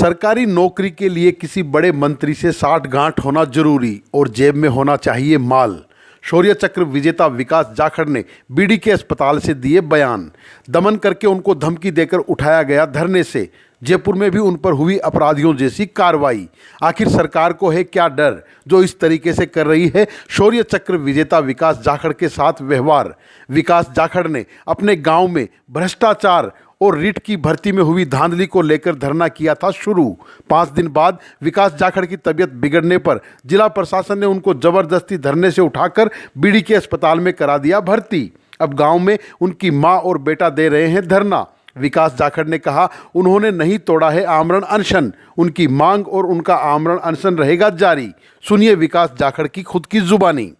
सरकारी नौकरी के लिए किसी बड़े मंत्री से साठगांठ होना जरूरी और जेब में होना चाहिए माल। शौर्य चक्र विजेता विकास जाखड़ ने बीडी के अस्पताल से दिए बयान। दमन करके उनको धमकी देकर उठाया गया धरने से। जयपुर में भी उन पर हुई अपराधियों जैसी कार्रवाई। आखिर सरकार को है क्या डर जो इस तरीके से कर रही है शौर्य चक्र विजेता विकास जाखड़ के साथ व्यवहार। विकास जाखड़ ने अपने गांव में भ्रष्टाचार और रिट की भर्ती में हुई धांधली को लेकर धरना किया था शुरू। 5 दिन बाद विकास जाखड़ की तबीयत बिगड़ने पर जिला प्रशासन ने उनको जबरदस्ती धरने से उठाकर बीडी के अस्पताल में करा दिया भर्ती। अब गांव में उनकी मां और बेटा दे रहे हैं धरना। विकास जाखड़ ने कहा उन्होंने नहीं तोड़ा है आमरण अनशन, उनकी मांग और उनका आमरण अनशन रहेगा जारी। सुनिए विकास जाखड़ की खुद की जुबानी।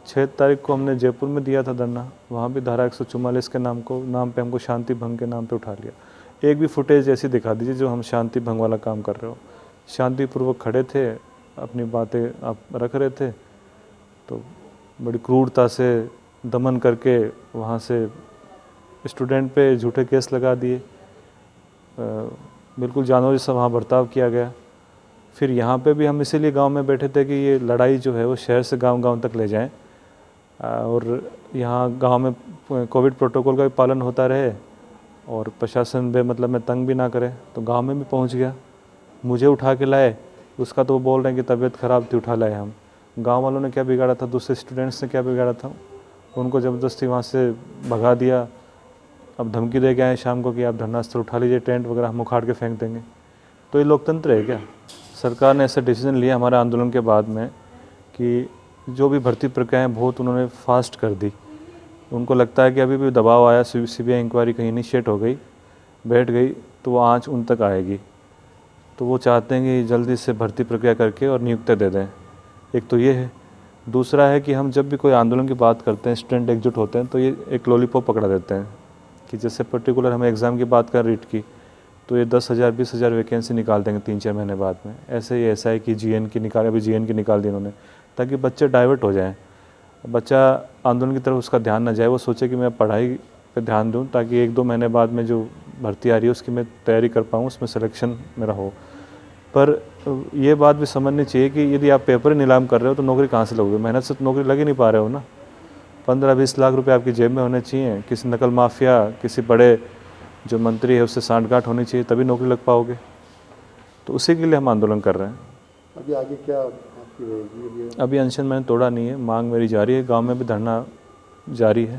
6 तारीख को हमने जयपुर में दिया था धरना। वहाँ भी धारा 144 के नाम पे हमको शांति भंग के नाम पे उठा लिया। एक भी फुटेज ऐसी दिखा दीजिए जो हम शांति भंग वाला काम कर रहे हो। शांतिपूर्वक खड़े थे, अपनी बातें आप रख रहे थे, तो बड़ी क्रूरता से दमन करके वहाँ से स्टूडेंट पे झूठे केस लगा दिए। बिल्कुल जानवरों जैसा वहाँ बर्ताव किया गया। फिर यहाँ पे भी हम इसीलिए गांव में बैठे थे कि ये लड़ाई जो है वो शहर से गांव तक ले जाएं और यहाँ गांव में कोविड प्रोटोकॉल का भी पालन होता रहे और प्रशासन मतलब में तंग भी ना करे। तो गांव में भी पहुँच गया, मुझे उठा के लाए। उसका तो वो बोल रहे हैं कि तबीयत ख़राब थी, उठा लाए हम। गांव वालों ने क्या बिगाड़ा था, दूसरे स्टूडेंट्स ने क्या बिगाड़ा था, उनको ज़बरदस्ती वहाँ से भगा दिया। अब धमकी दे के आए शाम को कि आप धरनास्थल उठा लीजिए, टेंट वगैरह हम उखाड़ के फेंक देंगे। तो ये लोकतंत्र है क्या? सरकार ने ऐसा डिसीजन लिया हमारे आंदोलन के बाद में कि जो भी भर्ती प्रक्रियाएं बहुत उन्होंने फास्ट कर दी। उनको लगता है कि अभी भी दबाव आया, सीबीआई इंक्वायरी कहीं इनिशिएट हो गई, बैठ गई, तो वो आँच उन तक आएगी। तो वो चाहते हैं कि जल्दी से भर्ती प्रक्रिया करके और नियुक्ति दे दें। एक तो ये है। दूसरा है कि हम जब भी कोई आंदोलन की बात करते हैं, स्टूडेंट एकजुट होते हैं, तो ये एक लॉलीपॉप पकड़ा देते हैं कि जैसे पर्टिकुलर हम एग्ज़ाम की बात कर रीट की, तो ये 10,000 20,000 वैकेंसी निकाल देंगे 3-4 महीने बाद में। ऐसे ही ऐसा है कि जीएन की निकाल दी इन्होंने, ताकि बच्चे डाइवर्ट हो जाएं। बच्चा आंदोलन की तरफ उसका ध्यान ना जाए, वो सोचे कि मैं पढ़ाई पे ध्यान दूं, ताकि 1-2 महीने बाद में जो भर्ती आ रही है उसकी मैं तैयारी कर पाऊँ, उसमें सिलेक्शन मेरा हो। पर ये बात भी समझनी चाहिए कि यदि आप पेपर ही नीलाम कर रहे हो तो नौकरी कहाँ से लगोगे? मेहनत से तो नौकरी लग ही नहीं पा रहे हो ना। 15-20 लाख रुपये आपकी जेब में होने चाहिए। किसी नकल माफिया, किसी बड़े जो मंत्री है उससे सांठगांठ होनी चाहिए, तभी नौकरी लग पाओगे। तो उसी के लिए हम आंदोलन कर रहे हैं। अभी आगे क्या आपकी रहेगी? अभी अनशन मैंने तोड़ा नहीं है, मांग मेरी जारी है, गांव में भी धरना जारी है।